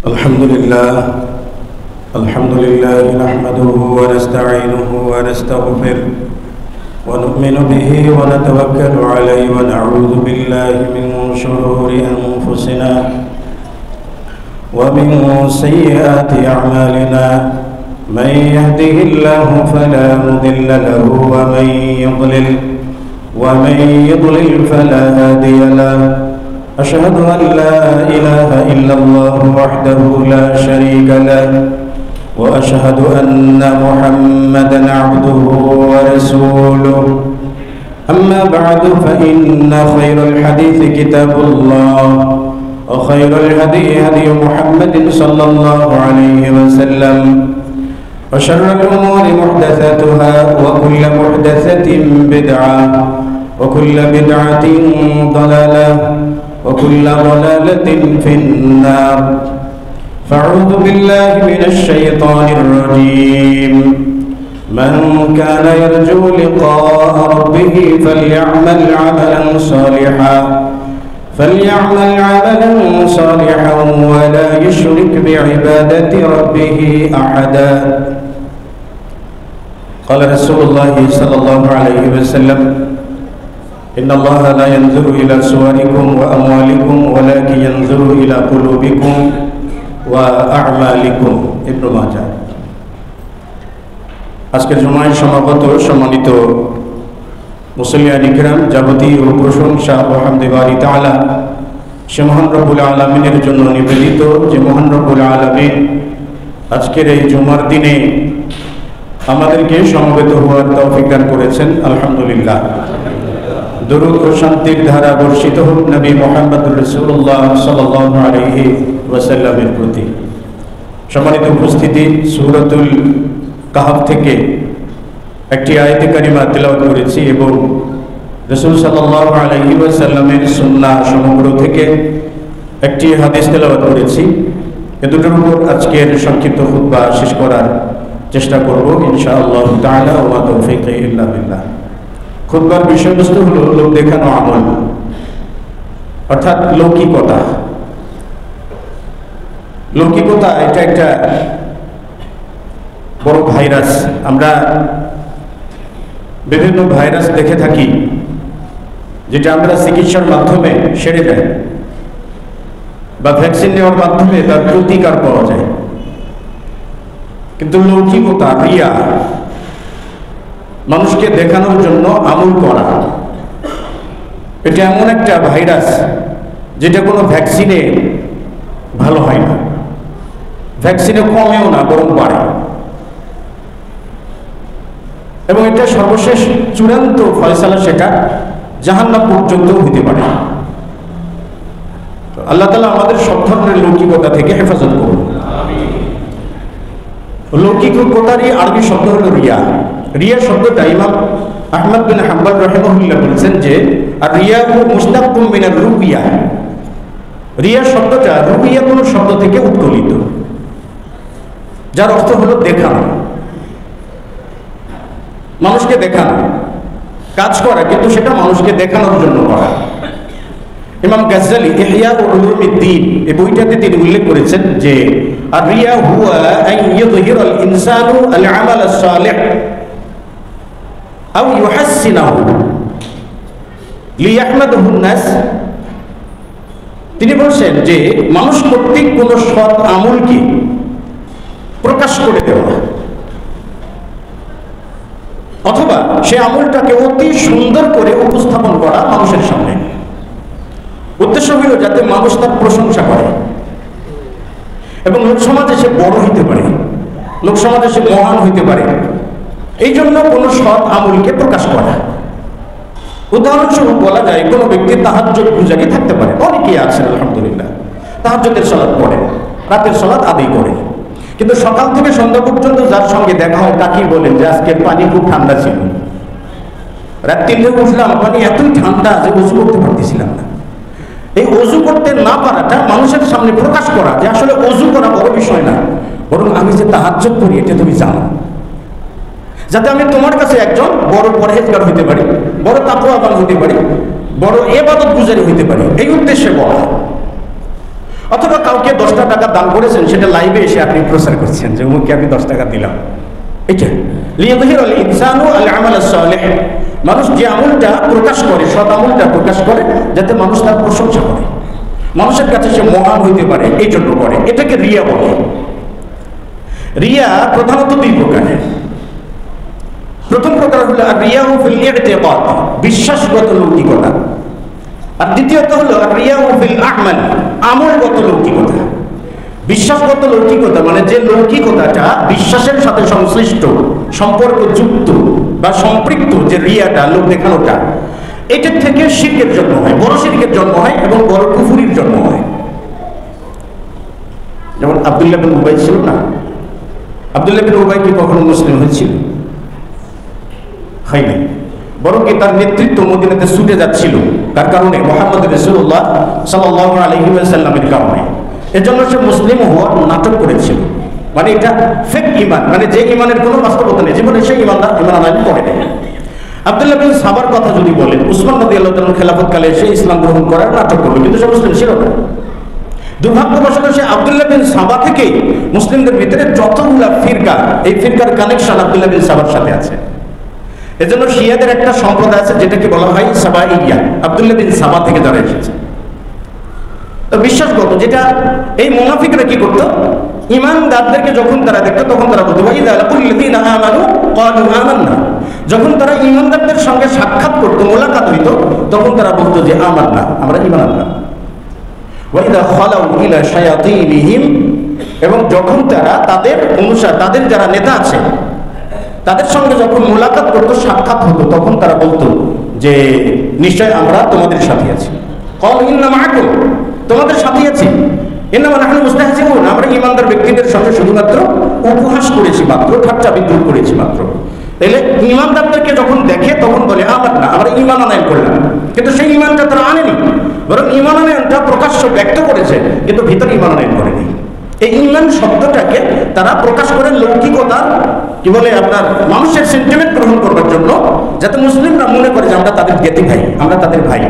الحمد لله نحمده ونستعينه ونستغفره ونؤمن به ونتوكل عليه ونعوذ بالله من شرور أنفسنا ومن سيئات أعمالنا من يهده الله فلا مضل له ومن يضلل فلا هادي له. أشهد أن لا إله إلا الله وحده لا شريك له وأشهد أن محمدا عبده ورسوله. أما بعد فإن خير الحديث كتاب الله وخير الهدي هدي محمد صلى الله عليه وسلم وشر الأمور محدثاتها وكل محدثة بدعة وكل بدعة ضلالة وكل ضلالة في النار. فأعوذ بالله من الشيطان الرجيم. من كان يرجو لقاء ربه فليعمل عملا صالحا ولا يشرك بعبادة ربه أحدا. قال رسول الله صلى الله عليه وسلم: إن الله لا ينظر إلى صوركم وأموالكم ولكن ينظر إلى قلوبكم وأعمالكم. ইবনে মাজাহ। আজকের জুমায় সমাগত সম্মানিত মুসল্লিয়ান ইকরাম, যাবতীয় প্রশংসা ও হামদে বারি তাআলা সে মহান রব্বুল আলামিনের জন্য নিবেদিত, যে মহান রব্বুল আলামিন আজকের এই জুমার দিনে আমাদেরকে সমবেত হওয়ার তৌফিক দান করেছেন। আলহামদুলিল্লাহ। দরুদ ও শান্তির ধারা বর্ষিত হোক নবী মুহাম্মদুর রাসূলুল্লাহ সাল্লাল্লাহু আলাইহি ওয়াসাল্লামের প্রতি। সম্মানিত উপস্থিতি, সূরাতুল কাহফ থেকে একটি আয়াতে কারিমা তেলাওয়াত করেছি এবং রাসূল সাল্লাল্লাহু আলাইহি ওয়াসাল্লামের সুন্নাহ সমগ্র থেকে একটি হাদিস তেলাওয়াত করেছি। এ দুটোর উপর আজকের সংক্ষিপ্ত খুতবা শেষ করার চেষ্টা করব ইনশাআল্লাহ তাআলা। ওয়া তৌফিক ইল্লা বিল্লাহ। খুতবার বিষয়বস্তু হলো লোক দেখানো আমল, অর্থাৎ লৌকিকতা। লৌকিকতা এটা একটা বড় ভাইরাস। আমরা বিভিন্ন ভাইরাস দেখে থাকি যেটা আমরা চিকিৎসার মাধ্যমে সেরে যায় বা ভ্যাকসিন নেওয়ার মাধ্যমে তার প্রতিকার পাওয়া যায়। কিন্তু লৌকিকতা, রিয়া, মানুষকে দেখানোর জন্য আমল করা, এটা এমন একটা ভাইরাস যেটা কোনো ভ্যাকসিনে ভালো হয় না, ভ্যাকসিনে কমেও না, বরং বাড়ে। এবং এটা সর্বশেষ চূড়ান্ত ফয়সালা সেটা জাহান্নাম পর্যন্ত হতে পারে। আল্লাহ তাআলা আমাদের সব ধরনের লৌকিকতা থেকে হেফাজত করুন। লৌকিকতারই আরবি শব্দ হলো রিয়া। রিয়া শব্দটা ইমাম আহমদ বিন হাম্বল রাহিমাহুল্লাহ বলেছেন যে আর রিয়া মুশতাক্কুম মিনার রুবিয়া। রিয়া শব্দটা রুবিয়া কোন শব্দ থেকে উৎকলিত, যার অর্থ হলো দেখানো, মানুষকে দেখানো, কাজ করা, কিন্তু সেটা মানুষকে দেখানোর জন্য করা। ইমাম গাজ্জালি ইহয়া উলুমিদ্দিন এই বইটাতে তিনি উল্লেখ করেছেন যে আর রিয়া হুয়া আন ইযহিরাল ইনসানু আল আমাল আস-সালিহ আও ইউহাসসিনাহু লিয়াহমাদুহু আন-নাস। তিনি বলছেন যে মানুষ কর্তৃক কোন সৎ আমলকে প্রকাশ করে দেওয়া অথবা সে আমলটাকে অতি সুন্দর করে উপস্থাপন করা মানুষের সামনে। উদ্দেশ্য হলো যাতে মানুষ তার প্রশংসা করে এবং লোক সমাজে সে বড় হইতে পারে, লোক সমাজে সে মহান হইতে পারে। এই জন্য কোন সৎ আমলকে প্রকাশ করা। উদাহরণস্বরূপ বলা যায়, কোনো ব্যক্তি তাহাজ্জুদ পূজারী থাকতে পারে, অনেকেই আছেন আলহামদুলিল্লাহ, তাহাজ্জুদের সালাত পড়ে, রাতের সালাত আদায় করে, কিন্তু সকাল থেকে সন্ধ্যা পর্যন্ত যার সঙ্গে দেখা হয় তাকেই বলেন যে আজকের পানি খুব ঠান্ডা ছিল, রাত 3টায় উঠলাম, পানি এতই ঠান্ডা যে ওযু করতে পারতেছিলাম না। এই ওযু করতে না পারাটা মানুষের সামনে প্রকাশ করা যে আসলে ওযু করা বড় বিষয় না, বরং আমি যে তাহাজ্জুদ করি এটা তুমি জানো, যাতে আমি তোমার কাছে একজন বড় পরহেজগার হইতে পারি, বড় তাকওয়াবান হইতে পারি, বড় ইবাদত গুজারি হইতে পারি, এই উদ্দেশ্যে বলা। অথবা কাউকে 10টা টাকা দান করেছেন, সেটা লাইভে এসে আপনি প্রচার করছেন যে অমুককে আমি 10 টাকা দিলাম। এটা লিয়াযহিরাল ইনসানু আল আমাল সালিহ, মানুষ যে আমলটা প্রকাশ করে, সৎ আমলটা প্রকাশ করে, যাতে মানুষ তার প্রশংসা করে, মানুষের কাছে সে মহান হইতে পারে, এই জন্য করে। এটাকে রিয়া বলে। রিয়া প্রধানত 2 প্রকারের। প্রথম প্রকার হলো রিয়াউ ফিল ইতিকাদ, বিশ্বাসগত লৌকিকতা। আর দ্বিতীয়ত হলো রিয়াউ ফিল আমাল, আমলগত লৌকিকতা। বিশ্বাসগত লৌকিকতা মানে যে লৌকিকতাটা বিশ্বাসের সাথে সংশ্লিষ্ট, সম্পর্কযুক্ত বা সম্পৃক্ত, যে রিয়াটা, লোক দেখানোটা, এটার থেকে শিরকের জন্ম হয়, বড় শিরকের জন্ম হয় এবং বড় কুফরির জন্ম হয়। যেমন আব্দুল্লাহ বিন উবাই ছিল না? আব্দুল্লাহ বিন উবাই কি কখনো মুসলিম হয়েছিল? হয় নাই। বরং কি তার নেতৃত্ব মদিনাতে ছুটে যাচ্ছিল, তার কারণে মুহাম্মদ রাসূলুল্লাহ সাল্লাল্লাহু আলাইহি ওয়াসাল্লামের কারণে। এজন্য সে মুসলিম হওয়ার নাটক করেছিল। মানে এটা ফেক ঈমান, মানে যে ঈমানের কোনো বাস্তবতা নেই, জীবনে সেই ঈমান আনায়ন করে নেই। আব্দুল্লাহ বিন সাবার কথা যদি বলেন, উসমান রাদিয়াল্লাহু তাআলার খেলাফতকালে সে ইসলাম গ্রহণ করার নাটক করলো, কিন্তু সে মুসলিম ছিল না। দুর্ভাগ্যবশত সে আব্দুল্লাহ বিন সাবা থেকে মুসলিমদের ভিতরে যতগুলা ফিরকা, এই ফিরকার কানেকশন আব্দুল্লাহ বিন সাবার সাথে আছে। এজন্য শিয়াদের একটা সম্প্রদায় আছে যেটাকে বলা হয় সাবাইয়া, আব্দুল্লাহ বিন সাবা থেকে যারা এসেছে। তো বিশ্বাসগত, যেটা এই মুনাফিকরা কি করতো, ঈমানদারদেরকে যখন তারা দেখতো তখন তারা বলতো ওয়াইযা লাকুল্লাযীনা আমানু ক্বালু আমান্না, যখন তারা ঈমানদারদের সঙ্গে সাক্ষাৎ করতো, মোলাকাত হইতো, তখন তারা বলতো যে আমান্না, আমরা ঈমান আনলাম। ওয়াইযা খালাউ ইলা শায়াতিনিহিম, এবং যখন তারা তাদের অনুসার, তাদের যারা নেতা আছে তাদের সঙ্গে যখন মোলাকাত করতো, সাক্ষাৎ হতো, তখন তারা বলতো যে নিশ্চয় আমরা তোমাদের সাথে আছি। ক্বালু ইন্না মাআকুম, তোমাদের সাথে আছি। ইন্নামা নাহনু মুস্তাহজিউন, আমরা ঈমানদার ব্যক্তিদের সাথে শুধুমাত্র উপহাস করেছি মাত্র, ঠাট্টা বিদ্রুপ করেছি মাত্র। তাহলে ঈমানদারদেরকে যখন দেখে তখন বলে আমান্না, আমরা ঈমান আনয়ন করলাম, কিন্তু সেই ঈমানটা তারা আনেনি, বরং ঈমান আনয়নটা প্রকাশ্য ব্যক্ত করেছে, কিন্তু ভিতরে ঈমান আনয়ন করেনি। এই ঈমান শব্দটাকে তারা প্রকাশ করেন লৌকিকতার, কি বলে আপনার, মানুষের সেন্টিমেন্ট গ্রহণ করবার জন্য, যাতে মুসলিমরা মনে করে যে আমরা তাদের জ্ঞাতি ভাই, আমরা তাদের ভাই,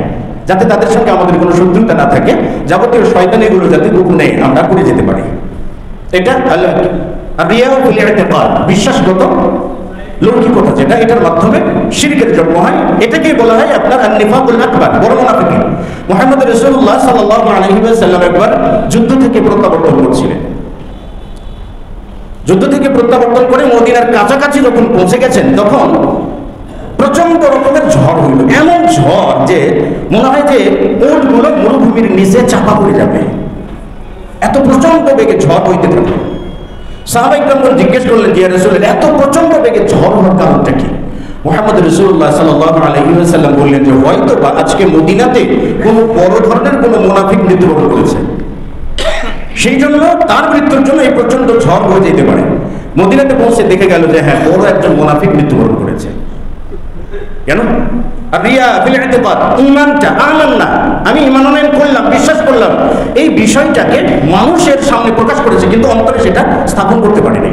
যাতে তাদের সঙ্গে আমাদের কোনো শত্রুতা না থাকে, যাবতীয় শয়তানিগুলো যাতে গোপনে আমরা করে যেতে পারি। এটা আল্লাহ রিয়া ফিল ইতিকাদ, বিশ্বাসগত লৌকিকতা, যেটা এটার মাধ্যমে শিরকের জন্ম হয়। এটাকেই বলা হয় আপনার আন-নিফাকুল আকবার, বড় মুনাফিকি। মুহাম্মদ রাসূলুল্লাহ সাল্লাল্লাহু আলাইহি ওয়াসাল্লাম একবার যুদ্ধ থেকে প্রত্যাবর্তন করছিলেন। যুদ্ধ থেকে প্রত্যাবর্তন করে মদিনার কাছাকাছি যখন পৌঁছে গেছেন, তখন প্রচন্ড রকমের ঝড় হইল। এমন ঝড় যে মনে হয় যে উটগুলো মরুভূমির নিচে চাপা পড়ে যাবে, এত প্রচন্ড বেগে ঝড় হইতে থাকে। সাহাবায়ে কেরাম জিজ্ঞেস করলেন যে ইয়া রাসূলুল্লাহ, এত প্রচন্ড বেগে ঝড় হওয়ার কারণটা কি? মুহাম্মদ রাসূলুল্লাহ সাল্লাল্লাহু আলাইহি ওয়াসাল্লাম বললেন যে হয়তো বা আজকে মদিনাতে কোনো বড় ধরনের কোনো মুনাফিক মৃত্যুবরণ করেছে, সেই জন্য তার মৃত্যুর জন্য এই প্রচন্ড ঝড় হয়ে যেতে পারে। মদিনাতে পৌঁছে দেখে গেল যে হ্যাঁ, বড় একজন মুনাফিক মৃত্যুবরণ করেছে। কেন? রিয়া ফিল ইতিকাদ, ঈমানটা আমান্না, আমি ঈমান আনয়ন করলাম, বিশ্বাস করলাম, এই বিষয়টাকে মানুষের সামনে প্রকাশ করেছে, কিন্তু অন্তরে সেটা স্থাপন করতে পারেনি।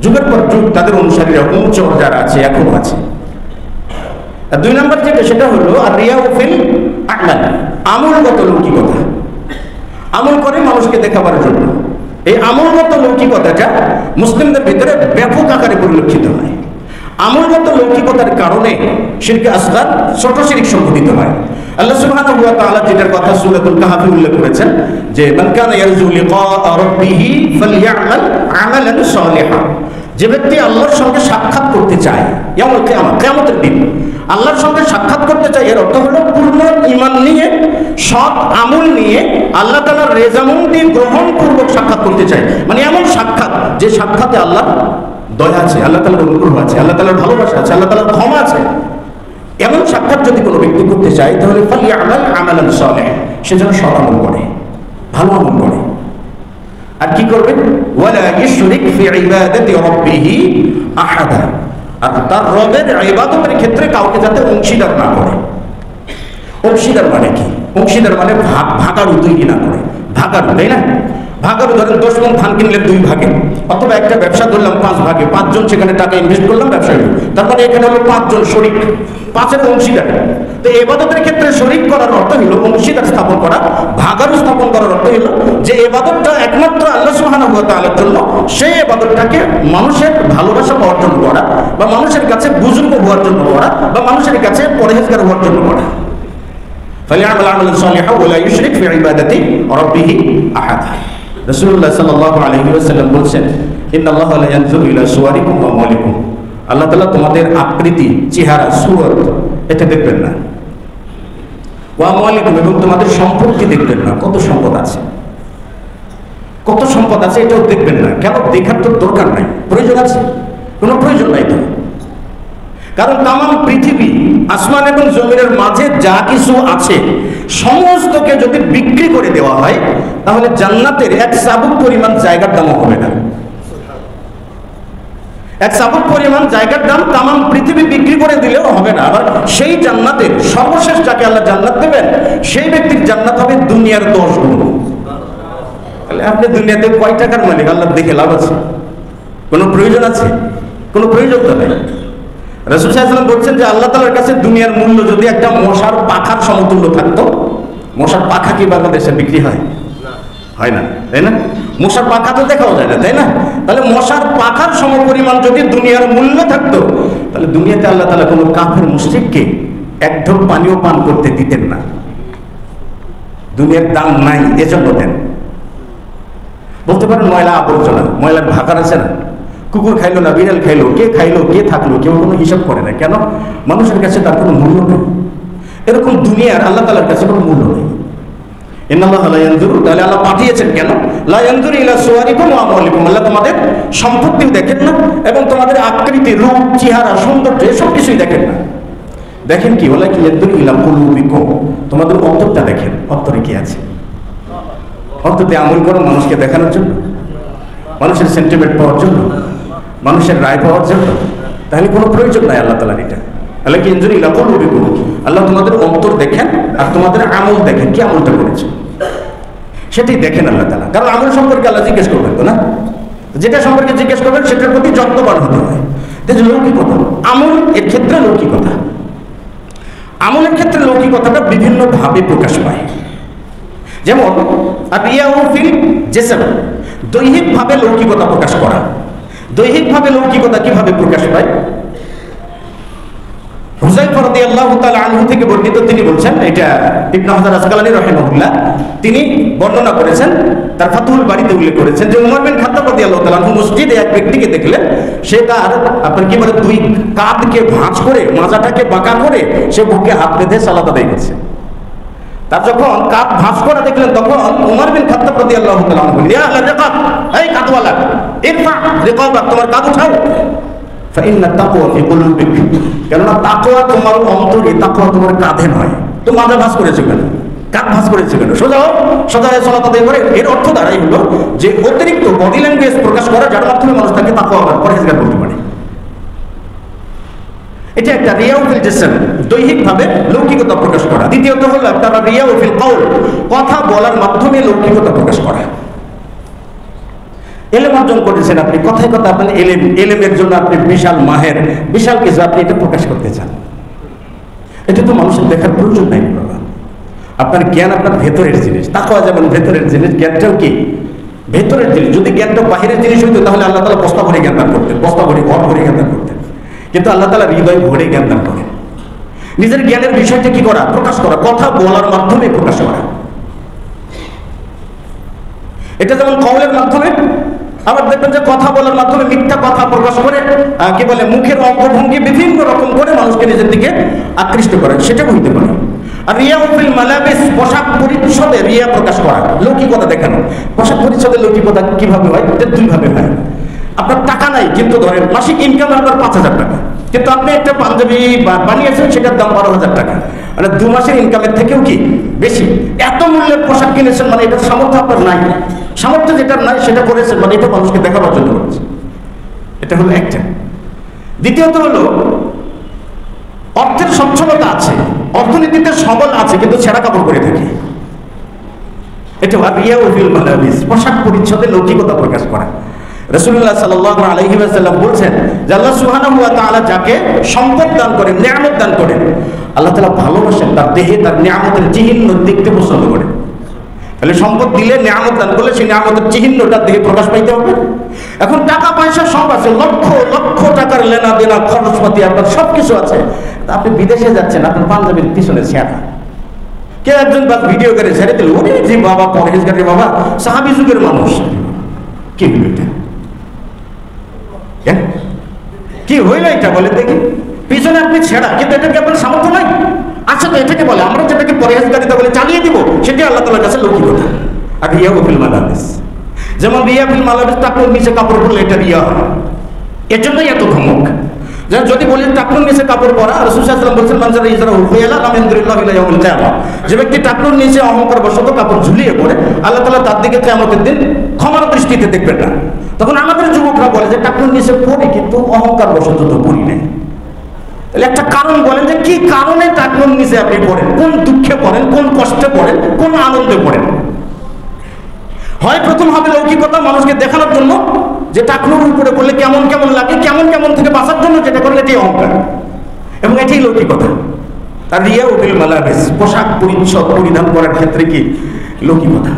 যুগের পর যুগ তাদের অনুসারীরা, অনুচর যারা আছে, এখনো আছে। আর 2 নম্বর যেটা, সেটা হলো রিয়া ফিল আমাল, আমলগত লৌকিকতা। আমল করে মানুষকে দেখাবার জন্য। এই আমলগত লৌকিকতাটা মুসলিমদের ভিতরে ব্যাপক আকারে পরিলক্ষিত হয়। আমলগত লৌকিকতার কারণে শিরকে আসগার, ছোট শিরক সংঘটিত হয়। আল্লাহ সুবহানাহু ওয়া তাআলা যেটার কথা সূরাতুল কাহফে উল্লেখ করেছেন যে মান কানা ইয়ারজু লিকা রাব্বিহি ফালইআমাল আমালান সালিহা, যে ব্যক্তি আল্লাহর সঙ্গে সাক্ষাৎ করতে চায়, ইয়াউমুল কিয়ামা, কিয়ামতের দিন আল্লাহর সঙ্গে সাক্ষাৎ করতে চায়, এর অর্থ হলো পূর্ণ ঈমান নিয়ে, সৎ আমল নিয়ে, আল্লাহ তাআলার রেজামন্দি গ্রহণপূর্বক সাক্ষাৎ করতে চায়। মানে এমন সাক্ষাৎ যে সাক্ষাতে আল্লাহ দয়া আছে, আল্লাহ তাআলার অনুগ্রহ আছে, আল্লাহ তাআলার ভালোবাসা আছে, আল্লাহ তাআলার ক্ষমা আছে। এমন সাক্ষাৎ যদি কোনো ব্যক্তি করতে চায়, তাহলে ফালইআমাল আমালান সালিহ, সে যেন সৎ আমল করে, ভালো আমল করে। আর কি করবে? ওয়ালা ইশরিক ফি ইবাদাতি রাব্বিহি আহাদা, আর তার রবের ইবাদতের ক্ষেত্রে কাউকে যাতে অংশীদার না করে। অংশীদার মানে কি? অংশীদার মানে ভাগাড়ু তৈরি না করে। ভাগাড়ু, তাই না? ভাগাড়ু ধরেন 10 মণ ধান কিনলে 2 ভাগে, অথবা একটা ব্যবসা ধরলাম 5 ভাগে, 5 জন সেখানে টাকা ইনভেস্ট করলাম, ব্যবসা হলো। তার মানে এখানে হলো 5 জন শরিক, 5-এর অংশীদার। তো ইবাদতের ক্ষেত্রে শরীক করার অর্থ হলো অংশীদার স্থাপন করা, ভাগাড়ু স্থাপন করার অর্থ হলো যে ইবাদতটা একমাত্র আল্লাহ সুবহানাহু ওয়া তাআলার জন্য, সেই ইবাদতটাকে মানুষের ভালোবাসা পাওয়ার জন্য করা, বা মানুষের কাছে বুজুর্গ হওয়ার জন্য করা, বা মানুষের কাছে পরহেজগার হওয়ার জন্য করা। ফালিয়ামাল আমালান সালিহান ওয়া লা ইউশরিক ফি ইবাদাতি রাব্বিহি আহাদা। রাসূলুল্লাহ সাল্লাল্লাহু আলাইহি ওয়াসাল্লাম বলেছেন, ইন্নাল্লাহা লা ইয়ানজুরু ইলা সুওয়ারিকুম ওয়া আমওয়ালিকুম। আল্লাহ তাআলা তোমাদের আকৃতি, চেহারা, সুরত এটা দেখবেন না। ওয়া আমওয়ালিকুম, এবং তোমাদের সম্পত্তি দেখবেন না, কত সম্পদ আছে, কত সম্পদ আছে এটাও দেখবেন না। কেন? দেখার তো দরকার নাই, প্রয়োজন আছে? কোনো প্রয়োজন নাই তো। কারণ তামাম পৃথিবী, আসমান এবং জমিনের মাঝে যা কিছু আছে সমস্তকে যদি বিক্রি করে দেওয়া হয়, তাহলে জান্নাতের এক চাবুক পরিমাণ জায়গার দাম হবে না। এক চাবুক পরিমাণ জায়গার দাম তামাম পৃথিবী বিক্রি করে দিলেও হবে না। আবার সেই জান্নাতের সর্বশেষ যাকে আল্লাহ জান্নাত দেবেন, সেই ব্যক্তির জান্নাত হবে দুনিয়ার 10 গুণ। তাহলে আপনি দুনিয়াতে কয় টাকার মালিক, আল্লাহ দেখে লাভ আছে? কোনো প্রয়োজন আছে? কোনো প্রয়োজন তো নেই। রাসূল সাল্লাল্লাহু আলাইহি ওয়াসাল্লাম বলছেন যে আল্লাহ তাআলার কাছে দুনিয়ার মূল্য যদি একটা মশার পাখার সমতুল্য থাকতো, মশার পাখা কি বাংলাদেশে বিক্রি হয়? হয় না, তাই না? মশার পাখা তো দেখাও যায় না, তাই না? তাহলে মশার পাখার সমপরিমাণ যদি দুনিয়ার মূল্য থাকতো, তাহলে দুনিয়াতে আল্লাহ তাআলা কোনো কাফের মুশরিককে এক ঢোক পানিও পান করতে দিতেন না। দুনিয়ার দাম নাই, এজন্য দেন। বলতে পারেন ময়লা আবর্জনা, ময়লার ভাগার আছে না, কুকুর খাইলো না বিড়াল খাইলো, কে খাইলো কে থাকলো, কেউ কোনো হিসাব করে না। কেন? মানুষের কাছে তার কোনো মূল্য নেই। এরকম দুনিয়ার আল্লাহ তাআলার কাছে কোনো মূল্য নেই। ইন্নাল্লাহা লা ইয়ানজুরু, তাহলে আল্লাহ পাঠিয়েছেন কেন? লা ইয়ানজুরু ইলা সুওয়ারিকুম ওয়া আমওয়ালিকুম। আল্লাহ তোমাদের সম্পত্তিও দেখেন না, এবং তোমাদের আকৃতি, রূপ, চেহারা, সৌন্দর্য এসব কিছুই দেখেন না। দেখেন কি? ওয়ালাকিন ইয়ানজুরু ইলা কুলুবিকুম, তোমাদের অন্তরটা দেখেন, অন্তরে কি আছে। অন্তরে আমল করো মানুষকে দেখানোর জন্য, মানুষের সেন্টিমেন্ট পাওয়ার জন্য, মানুষের রায় পাওয়ার জন্য, তাহলে কোনো প্রয়োজন নাই আল্লাহ তাআলার এটা। আল্লাহ কি ইনজুরি ইলা কুলুবিকুম, আল্লাহ তোমাদের অন্তর দেখেন আর তোমাদের আমল দেখেন, কি আমলটা করেছো সেটাই দেখেন আল্লাহ তাআলা। কারণ আমল সম্পর্কে আল্লাহ জিজ্ঞেস করবেন তো না, যেটা সম্পর্কে জিজ্ঞেস করবেন সেটার প্রতি যত্নবান হতে হয়। লৌকিকতা, আমল এর ক্ষেত্রে লৌকিকতা, আমলের ক্ষেত্রে লৌকিকতাটা বিভিন্ন ভাবে প্রকাশ পায়। যেমন রিয়াউ ফিল জিসম, দৈহিকভাবে লৌকিকতা প্রকাশ করা। দৈহিকভাবে লৌকিকতা কিভাবে প্রকাশ পায়? হুযায়ফা রাদিয়াল্লাহু তাআলা আনহু থেকে বর্ণিত, তিনি বলছেন, এটা ইবনে হাজার আসকালানী রাহিমাহুল্লাহ তিনি বর্ণনা করেছেন, তার ফাতহুল বারীতে উল্লেখ করেছেন যে উমর বিন খাত্তাব রাদিয়াল্লাহু তাআলা আনহু মসজিদে এক ব্যক্তিকে দেখলেন, সে তার আপনার কি বলে দুই কাঁধকে ভাঁজ করে, মাজাটাকে বাঁকা করে সে বুকে হাত বেঁধে সালাত আদায় করছে। তার যখন কাঁধ ভাঁজ করা দেখলেন, তখন উমর বিন খাত্তাব রাদিয়াল্লাহু তাআলা আনহু, ইয়া আহলা রিকাব, এই কাঁধওয়ালা, ইরফা রিকাবাক, তোমার কাঁধ উঠাও। ফাইন্না তাকওয়া ফি কুলুবিক, কেননা তাকওয়া তোমার অন্তরে, তাকওয়া তোমার কাঁধে নয়। তো মাজা ভাঁজ করেছে কেন, কাঁধ ভাঁজ করেছে কেন? সোজা সোজা সালাত আদায় করে। এর অর্থ দাঁড়াই হলো যে অতিরিক্ত বডি ল্যাঙ্গুয়েজ প্রকাশ করা, যার মাধ্যমে মানুষ তাকে তাকওয়া বা পরহেজগার করতে পারে। এটা একটা রিয়াউ ফিল জিসম, দৈহিকভাবে লৌকিকতা প্রকাশ করা। দ্বিতীয়ত হলো আপনারা রিয়াউ ফিল কওল, কথা বলার মাধ্যমে লৌকিকতা প্রকাশ করা। এলেম অর্জন করেছেন আপনি, কথায় কথা আপনার এলেমের জন্য আপনি বিশাল মাহের, বিশাল কিছু আপনি এটা প্রকাশ করতে চান, এটা তো মানুষের দেখার প্রয়োজন নাই বাবা। আপনার জ্ঞান আপনার ভেতরের জিনিস, তাকওয়া যেমন ভেতরের জিনিস, জ্ঞানটাও কি ভেতরের জিনিস। যদি জ্ঞানটা বাহিরের জিনিস হইতো তাহলে আল্লাহ তাআলা বস্তা ভরে জ্ঞান দান করতেন, বস্তা ভরে ঘর ভরে জ্ঞান দান করতেন। কিন্তু আল্লাহ তাআলা হৃদয় ভরে জ্ঞান দান করেন। নিজের জ্ঞানের বিষয়টা কি করা? প্রকাশ করা, কথা বলার মাধ্যমে প্রকাশ করা। এটা যেমন কওলের মাধ্যমে, আবার দেখবেন যে কথা বলার মাধ্যমে মিথ্যা কথা প্রকাশ করে, কি বলে মুখের অঙ্গভঙ্গি বিভিন্ন রকম করে মানুষকে নিজের দিকে আকৃষ্ট করে, সেটা হইতে পারে। আর রিয়া ফিল মালাবিস, পোশাক পরিচ্ছদে রিয়া প্রকাশ করা, লৌকিকতা দেখানো। পোশাক পরিচ্ছদে লৌকিকতা কিভাবে হয়? এটা দুই ভাবে হয়। আপনার টাকা নাই, কিন্তু ধরেন মাসিক ইনকাম আপনার 5,000 টাকা, কিন্তু আপনি একটা পাঞ্জাবি বানিয়েছেন, সেটার দাম 12,000 টাকা, মানে 2 মাসের ইনকামের থেকেও কি বেশি। এত মূল্যের পোশাক কিনেছেন, মানে এটার সামর্থ্য আপনার নাই। সামর্থ্য যেটার নাই সেটা করেছেন, মানে এটা মানুষকে দেখাবার জন্য করেছে। এটা হলো একটা। দ্বিতীয়ত হলো অর্থের সচ্ছলতা আছে, অর্থনীতিতে সবল আছে, কিন্তু ছেঁড়া কাপড় পরে থাকে। এটা রিয়া ফিল মালাবিস, পোশাক পরিচ্ছদে লৌকিকতা প্রকাশ করা। রাসূলুল্লাহ সাল্লাল্লাহু আলাইহি ওয়াসাল্লাম বলছেন যে আল্লাহ সুবহানাহু ওয়া তাআলা যাকে সম্পদ দান করেন, নিয়ামত দান করেন, আল্লাহ তাআলা ভালোবাসেন, তার দেহে তার নিয়ামতের চিহ্ন দেখতে পছন্দ করেন। তাহলে সম্পদ দিলে, নিয়ামত দান করলে সেই নিয়ামতের চিহ্নটা দেখে প্রকাশ পাইতে হবে। এখন টাকা পয়সা সব আছে, লক্ষ লক্ষ টাকার লেনা দেনা খরচপাতি আপনার সব কিছু আছে, আপনি বিদেশে যাচ্ছেন, আপনার পাঞ্জাবির পিছনে ছেঁড়া, কে একজন বাস ভিডিও করে ছেড়ে দিল, ওরে যে বাবা পরহেজগারের বাবা, সাহাবী যুগের মানুষ, কি হইল এটা? কি হইল এটা বলে দেখি? পিছনে আপনি ছেঁড়া, কিন্তু এটা কি আপনার সামর্থ্য নাই? আচ্ছা, তো এটাকে বলে, আমরা যেটাকে পরহেজগারিতা বলে চালিয়ে দিব, সেটি আল্লাহ তাআলার কাছে লৌকিকতা। আর রিয়া ফিল মালাবিস, যেমন রিয়া ফিল মালাবিস, টাকনুর নিচে কাপড় পরলে এটা রিয়া হয়, এর জন্যই এত ধমক। যদি বলি টাকনুর নিচে কাপড় পরা, রাসূল সাল্লাল্লাহু আলাইহি ওয়াসাল্লাম বলেছেন মানজারা ইজরাহু খিয়ালা লাম ইয়ানদুরিল্লাহু ইলা ইয়াউমিল কিয়ামা, যে ব্যক্তি টাকনুর নিচে অহংকার বশত কাপড় ঝুলিয়ে পড়ে, আল্লাহ তাআলা তার দিকে কিয়ামতের দিন ক্ষমার দৃষ্টিতে দেখবেন না। তখন আমাদের যুবকরা বলে যে টাকনুর নিচে পড়ি, কিন্তু অহংকার বশত তো পড়ি নাই। তাহলে একটা কারণ বলেন যে কি কারণে টাকনুর নিচে আপনি পড়েন, কোন দুঃখে পড়েন, কোন কষ্টে পড়েন, কোন আনন্দে পড়েন? হয় প্রথম হবে লৌকিকতা, মানুষকে দেখানোর জন্য যে টাকনুর উপরে পড়লে কেমন কেমন লাগে, কেমন কেমন থেকে বাঁচার জন্য যেটা করলে এটি অহংকার, এবং এটাই লৌকিকতা। আর রিয়া বিল মালাবিস, পোশাক পরিচ্ছদ পরিধান করার ক্ষেত্রে কি লৌকিকতা,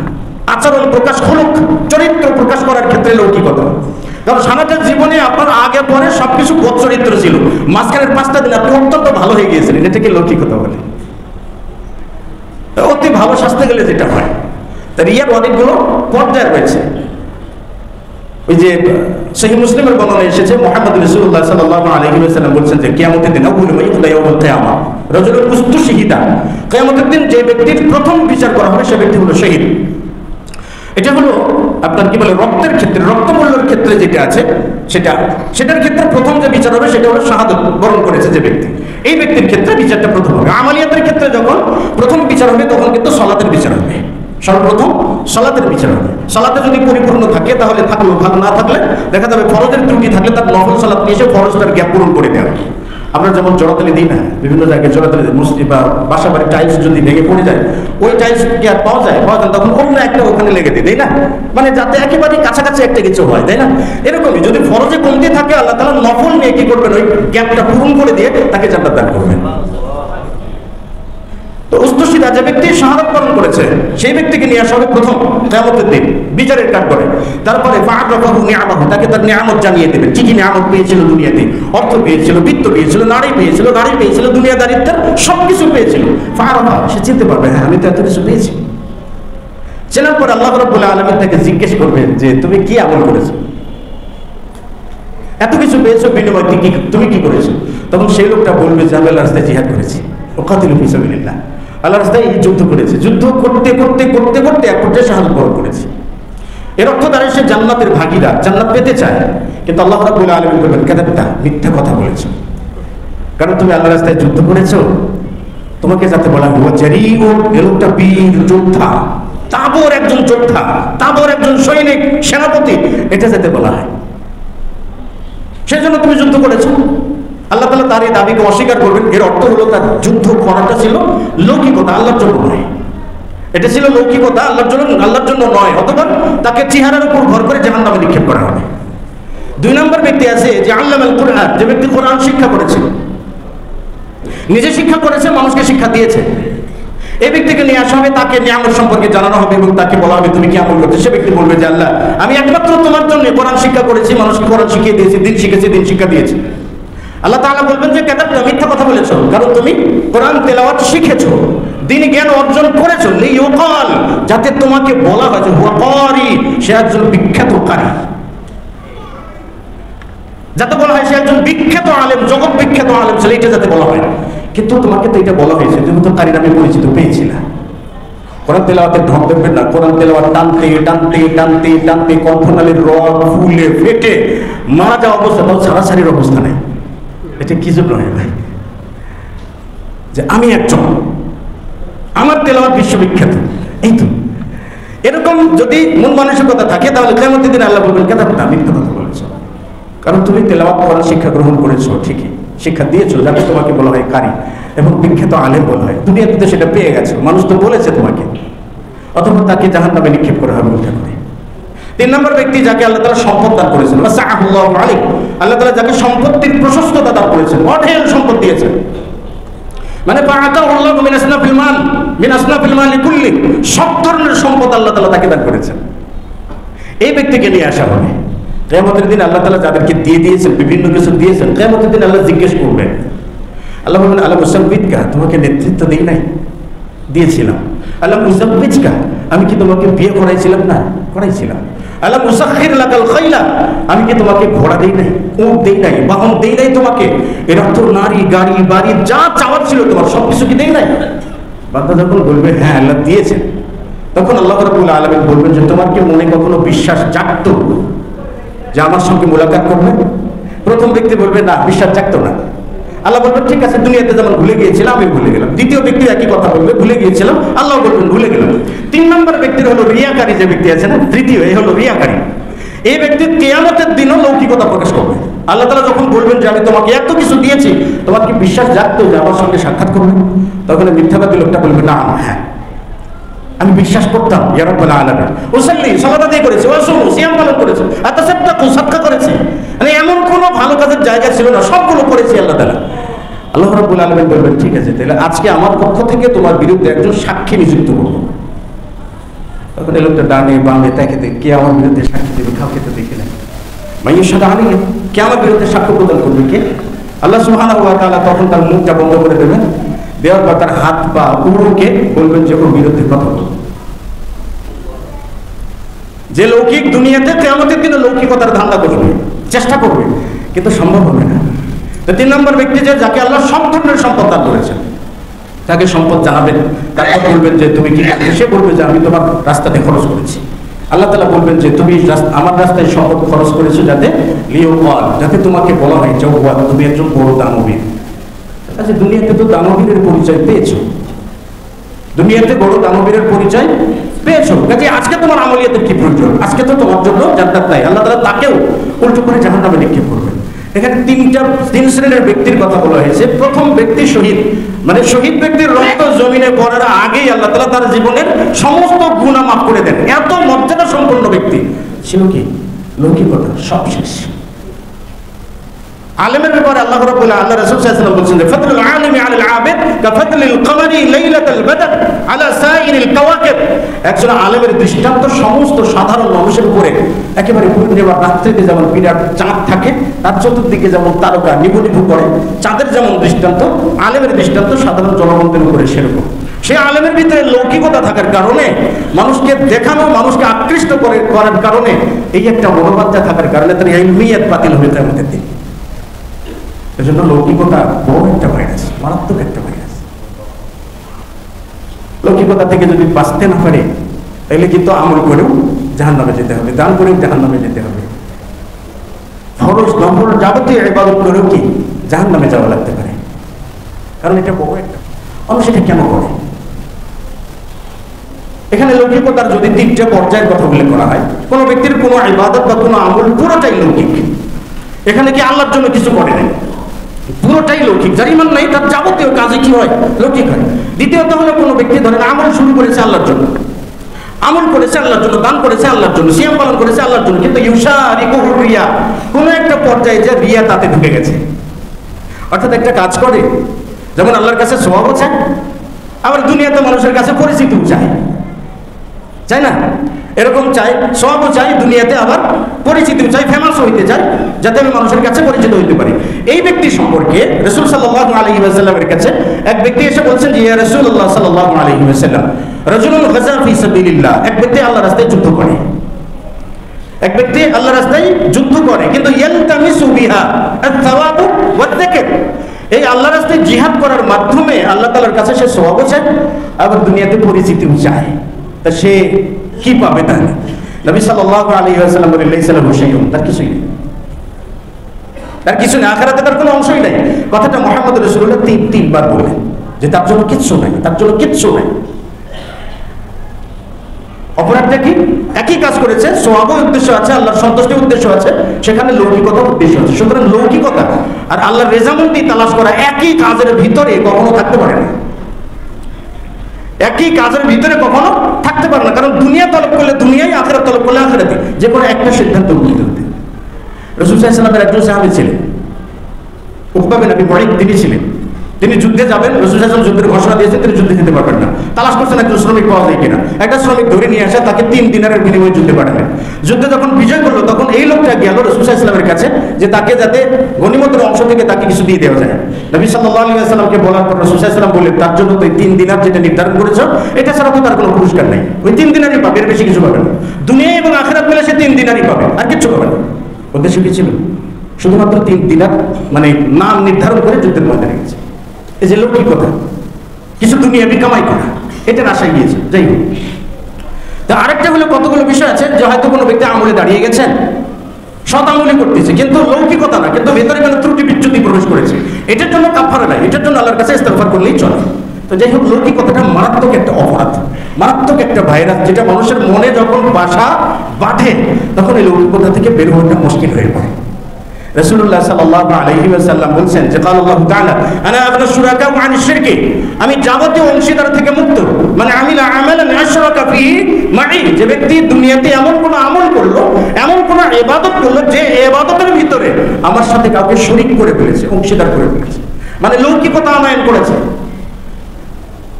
আচরণ প্রকাশ, খলক চরিত্র প্রকাশ করার ক্ষেত্রে লৌকিকতা। কারণ সারাটা জীবনে আপনার আগে পরে সবকিছু পথ চরিত্র ছিল, মাঝখানের 5টা দিন আপনি অত্যন্ত ভালো হয়ে গিয়েছিলেন, এটাকে লৌকিকতা বলে। অতি ভালো শাস্তে গেলে যেটা হয়, তার রিয়ার অনেকগুলো পর্যায় রয়েছে। ওই যে সহিহ মুসলিমের বর্ণনা এসেছে, মুহাম্মদ রাসূলুল্লাহ সাল্লাল্লাহু আলাইহি ওয়াসাল্লাম বলেছেন যে কিয়ামতের দিন আউয়ালু মা ইউকদা ইয়াউমুল কিয়ামা রাজুলুন মুস্তাশহিদা, কিয়ামতের দিন যে ব্যক্তির প্রথম বিচার করা হবে সে ব্যক্তি হলো শহীদ। এটা হলো আপনার কি বলে রক্তের ক্ষেত্রে, রক্তমূল্যের ক্ষেত্রে যেটা আছে সেটার ক্ষেত্রে প্রথম যে বিচার হবে সেটা হলো শাহাদাত বরণ করেছে যে ব্যক্তি, এই ব্যক্তির ক্ষেত্রে বিচারটা প্রথম হবে। আমালিয়াতের ক্ষেত্রে যখন প্রথম বিচার হবে তখন কিন্তু সালাতের বিচার হবে, সর্বপ্রথম সালাতের বিচার হবে। সালাতে যদি পরিপূর্ণ থাকে তাহলে থাকলো, ভালো না থাকলে দেখা যাবে ফরজের ত্রুটি থাকলে তার নফল সালাত নিয়ে এসে ফরজটার গ্যাপ পূরণ করে দেওয়া। আমরা যেমন জড়াতালি দিই না, বিভিন্ন জায়গায় জড়াতালি মসজিদ বা বাসা বাড়ির টাইলস যদি ভেঙে পড়ে যায়, ওই টাইলস কি আর পাওয়া যায়? তখন অন্য একটা ওখানে লেগে দিই, তাই না? মানে যাতে একেবারে কাছাকাছি একটা কিছু হয়, তাই না? এরকমই যদি ফরজে কমতি থাকে, আল্লাহ তাআলা নফল নিয়ে কি করবেন, ওই গ্যাপটা পূরণ করে দিয়ে তাকে জান্নাত দান করবেন। তো উস্তুশিদা যে ব্যক্তি শাহাদাত বরণ করেছে সেই ব্যক্তিকে নিয়ে আসা হবে প্রথম কিয়ামতের দিন বিচারের কাঠ করে। তারপরে ফাআরাফাহু নিআমাহু, তাকে তার নিয়ামত জানিয়ে দেবেন, কি কি নিয়ামত পেয়েছিল দুনিয়াতে, অর্থ পেয়েছিল, বিত্ত পেয়েছিল, নারী পেয়েছিল, গাড়ি পেয়েছিল, দুনিয়াদারিত্বের সবকিছু পেয়েছিল। ফাআরাফা, সে চিনতে পারবে, হ্যাঁ আমি তো এত কিছু পেয়েছি। চেনার পর আল্লাহ রাব্বুল আলামিন তাকে জিজ্ঞেস করবেন যে তুমি কি আমল করেছো, এত কিছু পেয়েছো, বিনিময়ে তুমি কি করেছো? তখন সেই লোকটা বলবে যে আমি আল্লাহর রাস্তায় জিহাদ করেছি, ওয়াকাতিলু ফি সাবিলিল্লাহ, আল্লাহর রাস্তায় যুদ্ধ করেছে, যুদ্ধ করতে করতে করতে করতে এক পর্যায়ে শাহাদাত বরণ করেছে। এর অর্থ দাঁড়ায় সে জান্নাতের ভাগীদার, জান্নাত পেতে চায়, কিন্তু আল্লাহ রাব্বুল আলামিন বলবেন কাযাবতা, মিথ্যা কথা বলেছো, কারণ তুমি আল্লাহর রাস্তায় যুদ্ধ করেছো। তোমাকে যাতে বলা হুয়া জারিউন, এ লোকটা বীর যোদ্ধা, তাবর একজন যোদ্ধা, তাবর একজন সৈনিক, সেনাপতি, এটা যাতে বলা হয়, সেজন্য তুমি যুদ্ধ করেছো। আল্লাহ তাআলা তার এই দাবিকে অস্বীকার করবেন। এর অর্থ হলো তার যুদ্ধ করাটা ছিল লৌকিকতা, আল্লাহর জন্য নয়। এটা ছিল লৌকিকতা, আল্লাহর জন্য নয়, অথবা তাকে চেহারার উপর ভর করে জাহান্নামে নিক্ষেপ করা হবে। 2 নম্বর ব্যক্তি আছে যে আল্লামাল কুরআন, যে ব্যক্তি কোরআন শিক্ষা করেছে, নিজে শিক্ষা করেছে, মানুষকে শিক্ষা দিয়েছে। এই ব্যক্তিকে নিয়ে আসা হবে, তাকে নিয়ামত সম্পর্কে জানানো হবে এবং তাকে বলা হবে তুমি কি আমল করছো। সে ব্যক্তি বলবে যে আল্লাহ আমি একমাত্র তোমার জন্য কোরআন শিক্ষা করেছি, মানুষকে কোরআন শিখিয়ে দিয়েছি, দিন শিখেছি, দিন শিক্ষা দিয়েছি। আল্লাহ তাআলা বলবেন যে কাযাবতা, মিথ্যা কথা বলেছো, কারণ তুমি কোরআন তেলাওয়াত শিখেছো, দ্বীনি জ্ঞান অর্জন করেছো, লিইউকাল, যাতে তোমাকে বলা হয় যে হুয়া ক্বারি, সে একজন বিখ্যাত কারি, যাতে বলা হয় সে একজন বিখ্যাত আলেম, জগৎ বিখ্যাত আলেম ছিল, এটা যাতে বলা হয়। কিন্তু তোমাকে তো এটা বলা হয়েছে, তুমি তো কারি নামে পরিচিত পেয়েছিলে। কোরআন তেলাওয়াতের ঢং দেখবেন না, কোরআন তেলাওয়াত টানতে টানতে টানতে টানতে কণ্ঠনালীর রগ ফুলে ফেটে মারা যাওয়া অবস্থা, তাও ছাড়াছাড়ির অবস্থা নেই। এটা কি জন্য হয় ভাই? যে আমি একজন, আমার তেলাওয়াত বিশ্ববিখ্যাত, এই তো। এরকম যদি মন মানসিকতা থাকে তাহলে কিয়ামতের দিন আল্লাহ বলবেন কাযাবতা, মিথ্যা কথা বলেছো, কারণ তুমি তেলাওয়াত করার শিক্ষা গ্রহণ করেছো, ঠিকই শিক্ষা দিয়েছো, যাতে তোমাকে বলা হয় কারি এবং বিখ্যাত আলেম বলা হয়। দুনিয়াতে তো সেটা পেয়ে গেছো, মানুষ তো বলেছে তোমাকে, অথবা তাকে জাহান্নামে নিক্ষেপ করা হবে উল্টা করে। তিন নম্বর ব্যক্তি যাকে আল্লাহ তাআলা সম্পদ দান করেছেন, ওয়াসআহুল্লাহু আলাইহি, আল্লাহ তাআলা যাকে সম্পত্তির প্রশস্ততা দান করেছেন, অঢেল সম্পদ দিয়েছেন। মানে ফাআতাহুল্লাহু মিন আসনাফিল মাল কুল্লি, সব ধরনের সম্পদ আল্লাহ তাআলা তাকে দান করেছেন। এই ব্যক্তিকে নিয়ে আসা হবে কিয়ামতের দিন। আল্লাহ তাআলা যাদেরকে দিয়ে দিয়েছেন, বিভিন্ন কিছু দিয়েছেন, কিয়ামতের দিন আল্লাহ জিজ্ঞেস করবেন, আল্লাহ বলবেন আলা মুসাব্বিতকা, তোমাকে নেতৃত্ব দেই নাই? দিয়েছিলাম। আলা মুসাব্বিতকা, আমি কি তোমাকে বিয়ে করাইছিলাম? না, করাইছিলাম। আলা মুসাখির লাকাল খাইলা, আমি কি তোমাকে ঘোড়া দেই নাই, উট দেই নাই, বাহন দেই নাই তোমাকে? এর অর্থ নারী, গাড়ি, বাড়ি যা চাওয়ার ছিল তোমার সবকিছু কি দেই নাই? বান্দা যখন বলবে হ্যাঁ আল্লাহ দিয়েছেন, তখন আল্লাহ রাব্বুল আলামিন বলবেন যে তোমার কি মনে কখনো বিশ্বাস জাগতো যে আমার সঙ্গে মোলাকাত করবে? প্রথম ব্যক্তি বলবে না, বিশ্বাস জাগতো না। আল্লাহ বলবেন ঠিক আছে, দুনিয়াতে যেমন ভুলে গিয়েছিলাম আমি ভুলে গেলাম। দ্বিতীয় ব্যক্তি একই কথা বলবে, ভুলে গিয়েছিলাম। আল্লাহ বলবেন ভুলে গেলাম। তিন নম্বর ব্যক্তির হলো রিয়াকারী যে ব্যক্তি আছে না, তৃতীয়, এই হলো রিয়াকারী। এই ব্যক্তি কিয়ামতের দিনও লৌকিকতা প্রকাশ করবে। আল্লাহ তাআলা যখন বলবেন যে আমি তোমাকে এত কিছু দিয়েছি, তোমার কি বিশ্বাস জাগতো যে আমার সঙ্গে সাক্ষাৎ করবে? তখন মিথ্যাবাদী লোকটা বলবে না, হ্যাঁ আমি বিশ্বাস করতাম, ইয়া রাব্বুল আলামিন, উসাল্লি, সালাত আদায় করেছে, ওয়াসুম, সিয়াম পালন করেছে, আতাসাদ্দাকু, সাদকা করেছে, মানে এমন কোনো ভালো কাজের জায়গা ছিল না, সবগুলো করেছি আল্লাহ তাআলা। আল্লাহ রাব্বুল আলামিন বলবেন ঠিক আছে, তাহলে আজকে আমার পক্ষ থেকে তোমার বিরুদ্ধে একজন সাক্ষী নিযুক্ত করব। তখন এই লোকটা ডানে বামে তাকে দেখে, কে আমার বিরুদ্ধে সাক্ষী দেবে? কাউকে তো দেখে নাই। মাইয়ুশহাদু আলাইহি, কে আমার বিরুদ্ধে সাক্ষ্য প্রদান করবে? কে? আল্লাহ সুবহানাহু ওয়া তাআলা তখন তার মুখটা বন্ধ করে দেবেন, দেওয়ার পর তার হাত পা উড়োকে বলবেন যে ওর বিরুদ্ধে কথা বল। যে লৌকিক দুনিয়াতে কিয়ামতের দিনে লৌকিকতার ধান্দা করবে, চেষ্টা করবে, কিন্তু সম্ভব হবে না। তো তিন নম্বর ব্যক্তি যে যাকে আল্লাহ সব ধরনের সম্পদ দান করেছেন, তাকে সম্পদ জানাবেন, তারপর বলবেন যে তুমি কি? সে বলবে যে আমি তোমার রাস্তাতে খরচ করেছি। আল্লাহ তাআলা বলবেন যে তুমি আমার রাস্তায় সম্পদ খরচ করেছো যাতে লিউকাল, যাতে তোমাকে বলা হয় যে তুমি একজন বড় দানবীর। আচ্ছা, দুনিয়াতে তো দানবীরের পরিচয় পেয়েছো, দুনিয়াতে বড় দানবীরের পরিচয় পেয়েছো, কাজে আজকে তোমার আমলিয়াতের কি প্রয়োজন? আজকে তো তোমার জন্য জান্নাত নাই, আল্লাহ তাআলা তাকেও উল্টো করে জাহান্নামে নিক্ষেপ করবেন। এখানে তিন শ্রেণীর ব্যক্তির কথা বলা হয়েছে। প্রথম ব্যক্তি শহীদ, মানে শহীদ ব্যক্তির রক্ত জমিনে পড়ার আগেই আল্লাহ তাআলা তার জীবনের সমস্ত গুনাহ মাফ করে দেন। এত মর্যাদা সম্পন্ন ব্যক্তি ছিল। কি লৌকিকতা সব শেষ। আলেমের ব্যাপারে আল্লাহ রাব্বুল আল্লাহ রাসূল সাল্লাল্লাহু আলাইহি ওয়াসাল্লাম বলেছেন যে ফাদলুল আলিমি আলাল আবিদ কাফাদলিল কমারি লাইলাতাল বদর আলা সাইরিল কাওয়াকিব। একজন আলেমের দৃষ্টান্ত সমস্ত সাধারণ মানুষের উপরে একেবারে পূর্ণিমার রাত্রিতে যেমন বিরাট চাঁদ থাকে, তার চতুর্দিকে যেমন তারকা নিভু নিভু করে, চাঁদের যেমন দৃষ্টান্ত, আলেমের দৃষ্টান্ত সাধারণ জনগণের উপরে সেরকম। সেই আলেমের ভিতরে লৌকিকতা থাকার কারণে, মানুষকে দেখানো, মানুষকে আকৃষ্ট করার কারণে, এই একটা মনোবাঞ্ছা থাকার কারণে তার ইলমিয়াত বাতিল হয়ে যায় আমাদের দিন। এজন্য লৌকিকতা বড় একটা ভাইরাস, মারাত্মক একটা ভাইরাস। লৌকিকতা থেকে যদি বাঁচতে না পারে, তাহলে কিন্তু আমল করেও জাহান্নামে যেতে হবে, দান করেও জাহান্নামে যেতে হবে, ফরজ নফল যাবতীয় ইবাদত করেও কি জাহান্নামে যাওয়া লাগতে পারে। কারণ এটা বড় একটা মানুষ। এটা কেন করে? এখানে লৌকিকতার যদি তিনটা পর্যায়ের কথা উল্লেখ করা হয়, কোনো ব্যক্তির কোনো ইবাদত বা কোনো আমল পুরোটাই লৌকিক। এখানে কি আল্লাহর জন্য কিছু করে নাই, পুরোটাই লৌকিক। যার ঈমান নাই তার যাবতীয় কাজে কি হয়? লৌকিক হয়। দ্বিতীয়ত হলো কোনো ব্যক্তি ধরেন আমল শুরু করেছে আল্লাহর জন্য, আমল করেছে আল্লাহর জন্য, দান করেছে আল্লাহর জন্য, সিয়াম পালন করেছে আল্লাহর জন্য, কিন্তু ইউশারিকুহু রিয়া, কোনো একটা পর্যায়ে যে রিয়া তাতে ঢুকে গেছে। অর্থাৎ একটা কাজ করে, যেমন আল্লাহর কাছে সওয়াবও চায়, আবার দুনিয়াতে মানুষের কাছে পরিচিতিও চায়, চাই না? এরকম চাই, সওয়াবও চাই, দুনিয়াতে আবার পরিচিতিও চাই, ফেমাসও হইতে চাই, যাতে আমি মানুষের কাছে পরিচিত হইতে পারি। এই ব্যক্তি সম্পর্কে রাসূল সাল্লাল্লাহু আলাইহি ওয়াসাল্লামের কাছে এক ব্যক্তি এসে বলছেন যে ইয়া রাসূলুল্লাহ সাল্লাল্লাহু আলাইহি ওয়াসাল্লাম, রাজুলুন গাজা ফি সাবিলিল্লাহ, এক ব্যক্তি আল্লাহর রাস্তায় যুদ্ধ করে, এক ব্যক্তি আল্লাহর রাস্তায় যুদ্ধ করে, কিন্তু ইয়ালতামিসু বিহা আত-তাওয়াবু ওয়াদ-যিকর, এই আল্লাহর রাস্তায় জিহাদ করার মাধ্যমে আল্লাহ তাআলার কাছে সে সওয়াবও চায়, আবার দুনিয়াতে পরিচিতিও চায়। তা সে কি পাবে? তাহলে নবী সাল্লাল্লাহু আলাইহি ওয়াসাল্লাম বলেন লাইসা লাহু শাইউন, তার কিছুই নেই, তার কিছু নেই, আখিরাতে তার কোনো অংশই নাই। কথাটা মুহাম্মদ রাসূলুল্লাহ তিনবার বলেন যে তার জন্য কিচ্ছু নাই, তার জন্য কিচ্ছু নাই। অপরাধটা কি? একই কাজ করেছে, সওয়াবের উদ্দেশ্য আছে, আল্লাহর সন্তুষ্টির উদ্দেশ্য আছে, সেখানে লৌকিকতার উদ্দেশ্য আছে। সুতরাং লৌকিকতা আর আল্লাহর রেজামন্দি তালাশ করা একই কাজের ভিতরে কখনো থাকতে পারে না। একই কাজের ভিতরে কখনো থাকতে পারে না, কারণ দুনিয়া তলব করলে দুনিয়াই, আখিরাত তলব করলে আখিরাতে, যে কোনো একটা সিদ্ধান্ত নিতে হতে। রাসূল সাল্লাল্লাহু আলাইহি ওয়াসাল্লামের একজন সাহাবী ছিলেন, উকবা বিন আবি মুআইত, তিনি ছিলেন, তিনি যুদ্ধে যাবেন, রাসূল সাল্লাল্লাহু আলাইহি ওয়াসাল্লাম যুদ্ধের ঘোষণা দিয়েছেন, তিনি যুদ্ধে যেতে পারবেন না। তালাশ করছেন একজন শ্রমিক পাওয়া যায় কিনা, একটা শ্রমিক ধরে নিয়ে আসে, তাকে 3 দিনারের বিনিময়ে যুদ্ধে পাঠালেন। যুদ্ধে যখন বিজয় করলো তখন এই লোকটা গেল রাসূল সাল্লাল্লাহু আলাইহি ওয়াসাল্লামের কাছে যে তাকে যাতে গনিমতের অংশ থেকে তাকে কিছু দিয়ে দেওয়া যায়। নবী সাল্লাল্লাহু আলাইহি ওয়াসাল্লামকে বলার পর রাসূল সাল্লাল্লাহু আলাইহি ওয়াসাল্লাম বললেন, তার জন্য তো 3 দিনার যেটা নির্ধারণ করেছো, এটা ছাড়া তো তার কোনো পুরস্কার নাই, ওই 3 দিনারই পাবে, এর বেশি কিছু পাবে না। দুনিয়া এবং আখিরাত মিলে সে 3 দিনারই পাবে, আর কিছু পাবে না। উদ্দেশ্য কি ছিল? শুধুমাত্র 3 দিনার মানে নাম নির্ধারণ করে যুদ্ধের ময়দানে গেছে। এই যে লৌকিকতা, কিছু দুনিয়াবি কামাই করা, এটার আশায় গিয়েছে। যাই হোক, তা আরেকটা হলো কতগুলো বিষয় আছে যে হয়তো কোনো ব্যক্তি আমলে দাঁড়িয়ে গেছেন, সৎ আমলে করতেছে, কিন্তু লৌকিকতা না, কিন্তু ভেতরে কোনো ত্রুটি বিচ্যুতি প্রবেশ করেছে, এটার জন্য কাফারা নাই, এটার জন্য আল্লাহর কাছে ইস্তেগফার করলেই চলে। তো যাই হোক, লৌকিকতাটা মারাত্মক একটা অপরাধ, মারাত্মক একটা ভাইরাস, যেটা মানুষের মনে যখন বাসা বাঁধে তখন এই লৌকিকতা থেকে বের হওয়াটা মুশকিল হয়ে পড়ে। রাসূলুল্লাহ সাল্লাল্লাহু আলাইহি ওয়াসাল্লাম বলেন যে ক্বাল আল্লাহু তাআলা আনা আগনা শুরাকা আন শিরকি, আমি যাবতীয় অংশীদার থেকে মুক্ত। মানে আমিলা আমালান আশরাকা ফিহি মাই, যে ব্যক্তি দুনিয়াতে এমন কোন আমল করলো, এমন কোন ইবাদত করলো যে ইবাদতের ভিতরে আমার সাথে কাউকে শরীক করে ফেলেছে, অংশীদার করে ফেলেছে, মানে লৌকিকতা আনয়ন করেছে।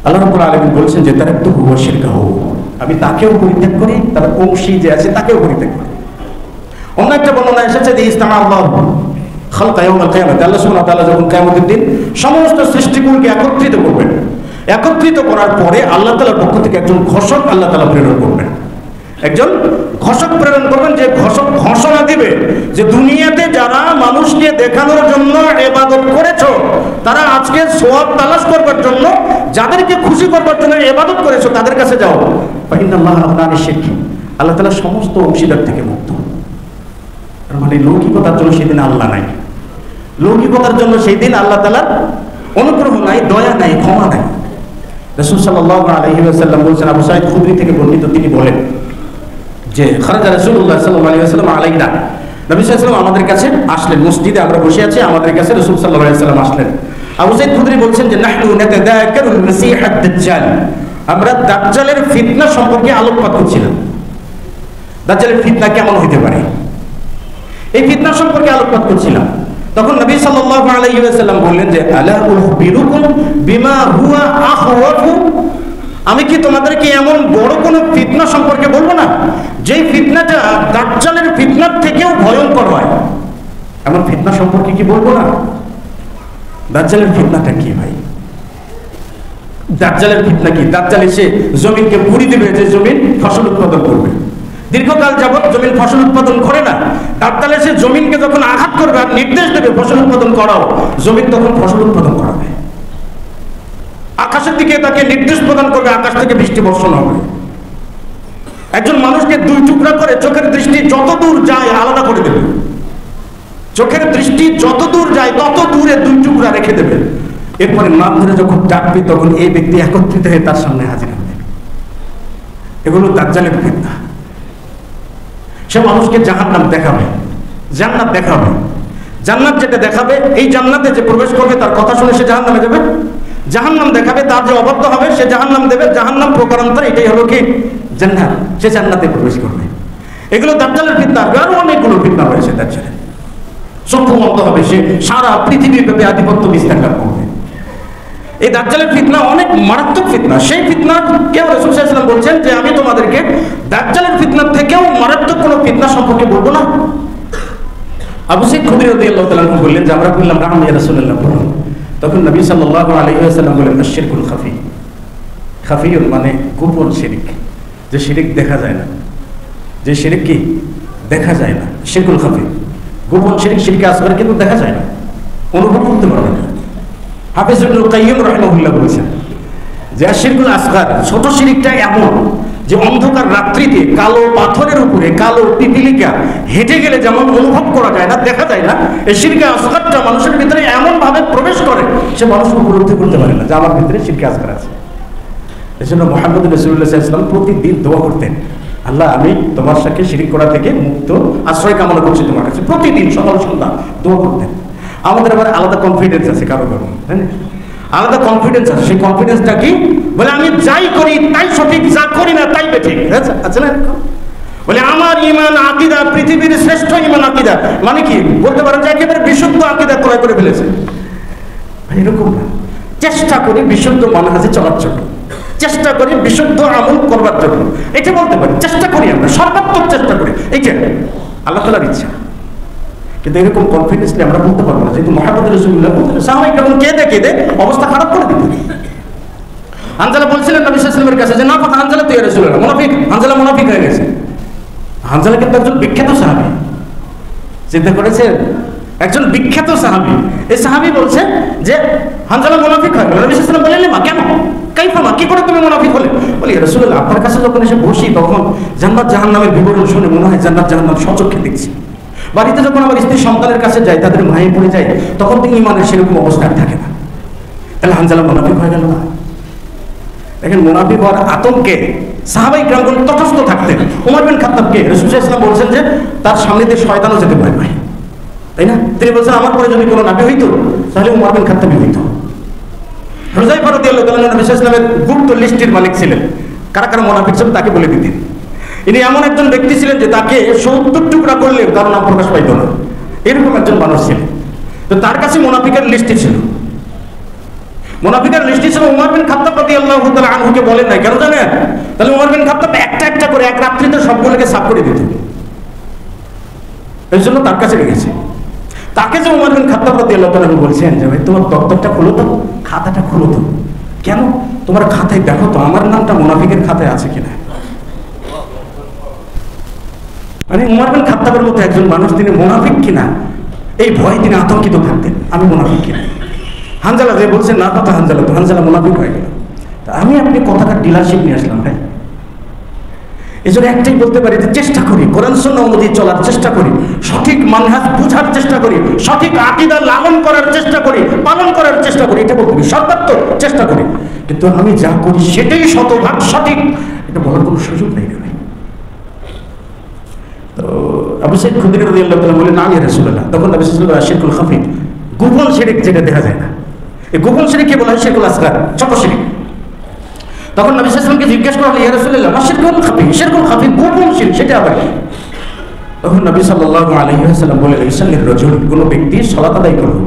আল্লাহ রাব্বুল আলামিন বলছেন যে তারা তো হুয়া শিরকাহু, আমি তাকেও পরিত্যাগ করি, তার অংশী যে আছে তাকেও পরিত্যাগ করি। অন্য একটা বর্ণনা এসেছে যে ইস্তামাল্লাহু খালকা ইয়াউমাল কিয়ামাত, আল্লাহ সুবহানাহু ওয়া তাআলা যখন কিয়ামতের দিন সমস্ত সৃষ্টিকুলকে একত্রিত করবেন, একত্রিত করার পরে আল্লাহ তাআলার পক্ষ থেকে একজন ঘোষক আল্লাহ তাআলা প্রেরণ করবেন, একজন ঘোষক প্রেরণ করবেন, যে ঘোষক ঘোষণা দিবে যে দুনিয়াতে যারা মানুষকে দেখানোর জন্য ইবাদত করেছো, তারা আজকে সওয়াব তালাশ করবার জন্য, যাদেরকে খুশি করবার জন্য ইবাদত করেছো তাদের কাছে যাও। ফাইনাল্লাহা আগনা আনিশ শিরক, আল্লাহ তাআলা সমস্ত অংশীদার থেকে মুক্ত। মানে লৌকিকতার জন্য সেদিন আল্লাহ নাই, লৌকিকতার জন্য সেই দিন আল্লাহ তাআলার অনুগ্রহ নাই, দয়া নাই, ক্ষমা নাই। রাসূল সাল্লাল্লাহু আলাইহি ওয়াসাল্লাম বলেছেন, আবু সাঈদ খুদরি থেকে বর্ণিত, তিনি বলেন যে খারাজা রাসূলুল্লাহ সাল্লাল্লাহু আলাইহি ওয়াসাল্লাম আলাইনা, নবী সাল্লাল্লাহু আলাইহি ওয়াসাল্লাম আমাদের কাছে আসলেন, মসজিদে আমরা বসে আছি, আমাদের কাছে রাসূল সাল্লাল্লাহু আলাইহি ওয়াসাল্লাম আসলেন। আবু সাঈদ খুদরি বলছেন যে নাহনু নাতাযাকারুল মাসীহ আদ-দাজ্জাল, আমরা দাজ্জালের ফিতনা সম্পর্কে আলোকপাত করছিলাম। দাজ্জালের ফিতনা কেমন হতে পারে, এই ফিতনা সম্পর্কে আলোকপাত করছিলাম। তখন নবী সাল্লাল্লাহু আলাইহি ওয়াসাল্লাম বললেন যে আলা উখবিরুকুম বিমা হুয়া আখওয়াফু, আমি কি তোমাদেরকে এমন বড় কোন ফিতনা সম্পর্কে বলবো না যেই ফিতনাটা দাজ্জালের ফিতনার থেকেও ভয়ঙ্কর হয়? এমন ফিতনা সম্পর্কে কি বলবো না? দাজ্জালের ফিতনাটা কি ভাই? দাজ্জালের ফিতনা কি? দাজ্জাল এসে জমিনকে পুড়ি দেবে, যে জমিন ফসল উৎপাদন করবে। দীর্ঘকাল যাবত জমিন ফসল উৎপাদন করে না, দাজ্জাল এসে জমিনকে যখন আঘাত করবে আর নির্দেশ দেবে ফসল উৎপাদন করাও, জমিন তখন ফসল উৎপাদন করাবে। আকাশের দিকে তাকে নির্দেশ প্রদান করবে, আকাশ থেকে বৃষ্টি বর্ষণ হবে। একজন মানুষকে 2 টুকরা করে চোখের দৃষ্টি যত দূর যায় আলাদা করে দেবে, চোখের দৃষ্টি যত দূর যায় তত দূরে 2 টুকরা রেখে দেবে। এরপরে নাম ধরে যখন ডাকবে তখন এই ব্যক্তি একত্রিত হয়ে তার সামনে হাজির হবে। এগুলো দাজ্জালের ফিতনা। সে মানুষকে জাহান্নাম দেখাবে, জান্নাত দেখাবে। জান্নাত যেটা দেখাবে, এই জান্নাতে যে প্রবেশ করবে তার কথা শুনে সে জাহান্নামে যাবে। জাহান্নাম দেখাবে, তার যে অবাধ্য হবে সে জাহান্নাম দেবে। জাহান্নাম প্রকারান্তরে এটাই হলো কি জান্নাত, সে জান্নাতে প্রবেশ করবে। এগুলো দাজ্জালের ফিতনা। আরো অনেকগুলো ফিতনা রয়েছে দাজ্জালের। চক্ষুমন্ত হবে, সে সারা পৃথিবীব্যাপী আধিপত্য বিস্তার করবে। এই দাজ্জালের ফিতনা অনেক মারাত্মক ফিতনা। সেই ফিতনা কেউ রাসূল সাল্লাল্লাহু আলাইহি ওয়াসাল্লাম বলছেন যে আমি তোমাদেরকে দাজ্জালের ফিতনা থেকেও মারাত্মক কোনো ফিতনা সম্পর্কে বলবো না। আবু সাঈদ খুদরি রাদিয়াল্লাহু তাআলা বললেন যে আমরা বললাম নাম ইয়া রাসূলুল্লাহ বলুন। তখন নবী সাল্লাল্লাহু আলাইহি ওয়াসাল্লাম বলেন আশ-শিরকুল খাফি। খাফিয়ুন মানে গোপন শিরক, যে শিরক দেখা যায় না, যে শিরক কি দেখা যায় না, শিরকুল খাফি গোপন শিরক। শিরকে আসগর কিন্তু দেখা যায় না, অনুভব করতে পারবে না। হাফিজ ইবনুল কাইয়্যিম রাহিমাহুল্লাহ বলেছেন যে শিরকুল আসগর, ছোট শিরকটা এমন যে অন্ধকার রাত্রিতে কালো পাথরের উপরে কালো পিপিলিকা হেঁটে গেলে যেমন অনুভব করা যায় না, দেখা যায় না, এই শিরকে আসগরটা মানুষের ভিতরে এমন ভাবে প্রবেশ করে সে মানুষ উপলব্ধি করতে পারে না যে আমার ভিতরে শিরকে আসগর আছে। এই জন্য মুহাম্মদ রাসূলুল্লাহ সাল্লাল্লাহু আলাইহি ওয়াসাল্লাম প্রতিদিন দোয়া করতেন, আল্লাহ আমি তোমার সাথে শিরক করা থেকে মুক্ত আশ্রয় কামনা করছি তোমার কাছে। প্রতিদিন সকাল সন্ধ্যা দোয়া করতেন। আমাদের আবার আলাদা কনফিডেন্স আছে কারো কারো, তাই না? আলাদা কনফিডেন্স আছে। সেই কনফিডেন্সটা কি? বলে আমি যাই করি তাই সঠিক, যা করি না তাই বেঠিক। আছে না? বলে আমার ঈমান আকীদা পৃথিবীর শ্রেষ্ঠ ঈমান আকীদা, মানে কি বলতে পারেন যে একেবারে বিশুদ্ধ আকীদা ক্রয় করে ফেলেছে। এরকম না, চেষ্টা করি বিশুদ্ধ মানহাজে চলার জন্য, চেষ্টা করি বিশুদ্ধ আমল করবার জন্য, এটা বলতে পারি। চেষ্টা করি, আমরা সর্বাত্মক চেষ্টা করি, এইটা আল্লাহ তাআলার ইচ্ছা। কিন্তু এরকম কনফিডেন্সলি আমরা বলতে পারবো না, যেহেতু মুহাম্মদ রাসূলুল্লাহ বলতেন, সাহাবায়ে কেরাম কেঁদে অবস্থা খারাপ করে দিত। হানজালা বলছিলেন নবী সাল্লাল্লাহু আলাইহি ওয়াসাল্লামের কাছে যে না ফাক হানজালা তুই ইয়া রাসূলুল্লাহ, মুনাফিক, হানজালা মুনাফিক হয়ে গেছে। হানজালা কিন্তু একজন বিখ্যাত সাহাবী, চিন্তা করেছেন, একজন বিখ্যাত সাহাবী। এই সাহাবী বলছে যে হানজালা মুনাফিক হয়ে গেল। নবী সাল্লাল্লাহু আলাইহি ওয়াসাল্লাম বললেন মা কেন, কাইফা মা, কি করে তুমি মুনাফিক হলে? বলি ইয়া রাসূলুল্লাহ আপনার কাছে যখন এসে বসি তখন জান্নাত জাহান্নামের বিবরণ শুনে মনে হয় জান্নাত জাহান্নাম সচক্ষে দেখছি। বাড়িতে যখন আমার স্ত্রী সন্তানের কাছে যাই, তাদের মায়ে পড়ে যায়, তখন তো ঈমানের সেরকম অবস্থা থাকে না। তাহলে হানজালা মুনাফিক হয়ে গেল না? দেখেন, মুনাফিক হওয়ার আতঙ্কে সাহাবায়ে কেরামগণ তটস্থ থাকতেন। ওমর বিন খাত্তাবকে রাসূল সাল্লাল্লাহু আলাইহি ওয়াসাল্লাম বলছেন যে তার সামনে দিয়ে শয়তানও যেতে ভয় পায়, তাই না? তিনি বলছেন আমার পরে যদি কোনো নাবী হইতো তাহলে ওমর বিন খাত্তাবই হইতো। হুযায়ফা রাদিয়াল্লাহু তাআলা নবী সাল্লাল্লাহু আলাইহি ওয়াসাল্লামের গুপ্ত লিস্টের মালিক ছিলেন, কারা কারা মুনাফিক ছিলেন তাকে বলে দিতেন। ইনি এমন একজন ব্যক্তি ছিলেন যে তাকে 70 টুকরা করলে তার নাম প্রকাশ পাইত না, এরকম একজন মানুষ ছিলেন। তো তার কাছে মুনাফিকের লিস্টে ছিল, মুনাফিকের লিস্টে ছিল। ওমর বিন খাত্তাব রাদিয়াল্লাহু তাআলা আনহুকে বলেন না, কেন জানেন? তাহলে ওমর বিন খাত্তাব একটা একটা করে এক রাত্রিতে সবগুলোকে সাফ করে দিত, এই জন্য তার কাছে রেখেছে। তাকে যে ওমর বিন খাত্তাব রাদিয়াল্লাহু তাআলা বলছেন যে ভাই তোমার দপ্তরটা খুলো তো, খাতাটা খুলো তো। কেন? তোমার খাতায় দেখো তো আমার নামটা মুনাফিকের খাতায় আছে কিনা। মানে ওমর বিন খাত্তাবের মতো একজন মানুষ, তিনি মুনাফিক কিনা এই ভয়ে তিনি আতঙ্কিত থাকতেন, আমি মুনাফিক কিনা। হানজালা যে বলছেন না কথা হানজালা, তো হানজালা মুনাফিক হয়ে গেল। আমি আপনি কথাটা ডিলারশিপ নিয়ে আসলাম ভাই। এই জন্য একটাই বলতে পারি যে চেষ্টা করি কোরআন সুন্নাহ অনুযায়ী চলার চেষ্টা করি, সঠিক মানহাজ বুঝার চেষ্টা করি, সঠিক আকীদা লালন করার চেষ্টা করি, পালন করার চেষ্টা করি, এটা বলতে সর্বাত্মক চেষ্টা করি। কিন্তু আমি যা করি সেটাই শতভাগ সঠিক, এটা বলার কোনো সুযোগ নেই। তো আবু সাঈদ খুদরি রাদিয়াল্লাহু তাআলা বলেন না ইয়া রাসূলুল্লাহ, তখন নবী সাল্লাল্লাহু আলাইহি ওয়াসাল্লাম শিরকুল খাফি, গোপন শিরক যেটা দেখা যায় না, এই গোপন শিরককে বলা হয় শিরকুল আসগার, ছোট শিরক। তখন নবী সাল্লাল্লাহু আলাইহি ওয়াসাল্লামকে জিজ্ঞেস করা হলো ইয়া রাসূলুল্লাহ মা শিরকুল খাফি, শিরকুল খাফি গোপন শিরক সেটা আবার কি? তখন নবী সাল্লাল্লাহু আলাইহি ওয়াসাল্লাম বলেন ইসাল্লির রাজুল, কোন ব্যক্তি সালাত আদায় করলো,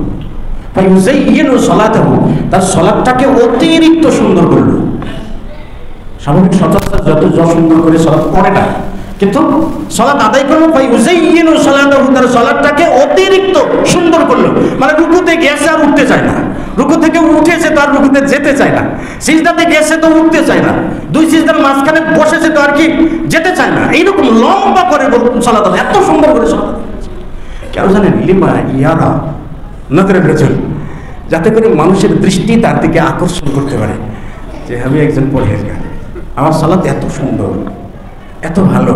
ফায়ুযায়্যিনু সালাতাহু, তার সালাতটাকে অতিরিক্ত সুন্দর করলো। স্বাভাবিক সচরাচর যত সুন্দর করে সালাত পড়ে না, কিন্তু সালাত আদায় করলো, ফায়ুযায়্যিনু সালাতাহু, তার সালাতটাকে অতিরিক্ত সুন্দর করলো। মানে রুকুতে গেছে আর উঠতে চায় না, রুকু থেকে উঠেছে তো আর রুকুতে যেতে চায় না, সিজদাতে গেছে তো উঠতে চায় না, দুই সিজদার মাঝখানে বসেছে তো আর কি যেতে চায় না, এইরকম লম্বা করে সালাত আদায়, এত সুন্দর করে সালাত আদায়। কেন জানেন? লিমা ইয়ারা নজরের রাজুল, যাতে করে মানুষের দৃষ্টি তার দিকে আকর্ষণ করতে পারে যে আমি একজন পরহেজগার, আমার সালাত এত সুন্দর, এত ভালো,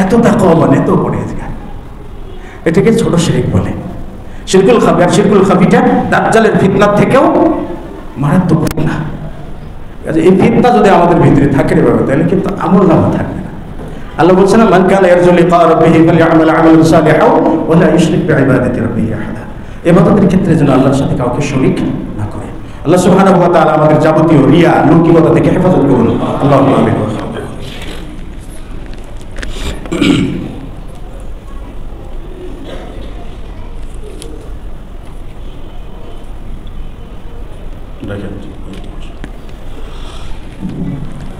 এত তাকওয়াবান, এত পরহেজগার। এটাকে ছোট শিরক বলে, শিরকুল খাফি। আর শিরকুল খাফিটা দাজ্জালের ফিতনা থেকেও মারাত্মক ফিতনা। এই ফিতনা যদি আমাদের ভিতরে থাকে রে বাবা, তাহলে কিন্তু আমল নামা থাকবে না। আল্লাহ বলছেন না মান কানা ইয়ারজু লিকা রাব্বিহি ফালইআমাল আমালান সালিহান ওয়া লা ইউশরিক বিইবাদাতি রাব্বিহি আহাদা। ইবাদতের ক্ষেত্রে যেন আল্লাহর সাথে কাউকে শরীক না করে। আল্লাহ সুবহানাহু ওয়া তাআলা আমাদের যাবতীয় রিয়া, লৌকিকতা থেকে হেফাজত করুন। আল্লাহুম্মা আমিন।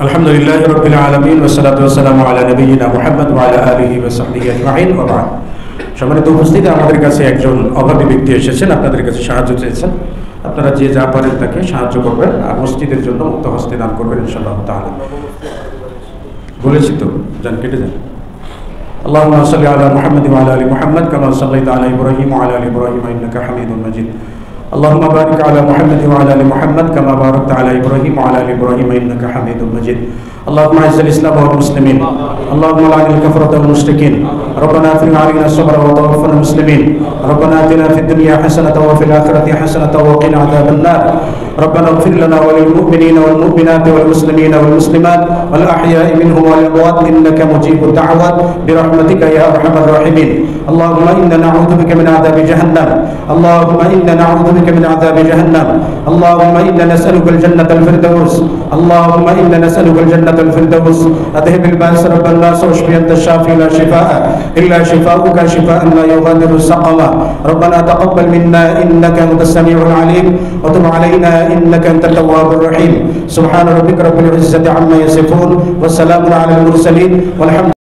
আলহামদুলিল্লাহ রাব্বিল আলামিন ওয়া সালাতু ওয়া সালামু আলা নাবিয়িনা মুহাম্মদ ওয়া আলা আলিহি ওয়া সাহবিহি আজমাইন ওয়া বা'দ। সম্মানিত উপস্থিতি, আমাদের কাছে একজন অভাবী ব্যক্তি এসেছেন, আপনাদের কাছে সাহায্য চেয়েছেন। আপনারা যে যা পারেন তাকে সাহায্য করবেন আর মসজিদের জন্য মুক্ত হস্তে দান করবেন ইনশাআল্লাহ তাআলা। বলেছি তো, যান কেটে যান। اللهم صل على محمد وعلى ال محمد كما صليت على ابراهيم وعلى ال ابراهيم انك حميد مجيد. اللهم بارك على محمد وعلى ال محمد كما باركت على ابراهيم وعلى ال ابراهيم انك حميد مجيد. اللهم اعز الاسلام والمسلمين، اللهم لعن الكفرة والمشركين، ربنا افرغ علينا الصبر وتوفنا مسلمين، ربنا اتنا في الدنيا حسنة وفي الآخرة حسنة وقنا عذاب النار، ربنا اغفر لنا وللمؤمنين والمؤمنات والمسلمين والمسلمات والأحياء منهم والأموات إنك مجيب الدعوات برحمتك يا أرحم الراحمين. اللهم إنا نعوذ بك من عذاب جهنم، اللهم إنا نعوذ بك بك من عذاب جهنم اللهم إنا نسألك الجنة الفردوس اللهم إنا نسألك الجنة الفردوس أذهب البأس رب الناس واشفي أنت الشافي لا شفاء إلا شفاؤك شفاء لا يغادر سقما ربنا تقبل منا إنك أنت السميع العليم وتب علينا إنك أنت التواب الرحيم سبحان ربك رب العزة عما يصفون والسلام على المرسلين والحمد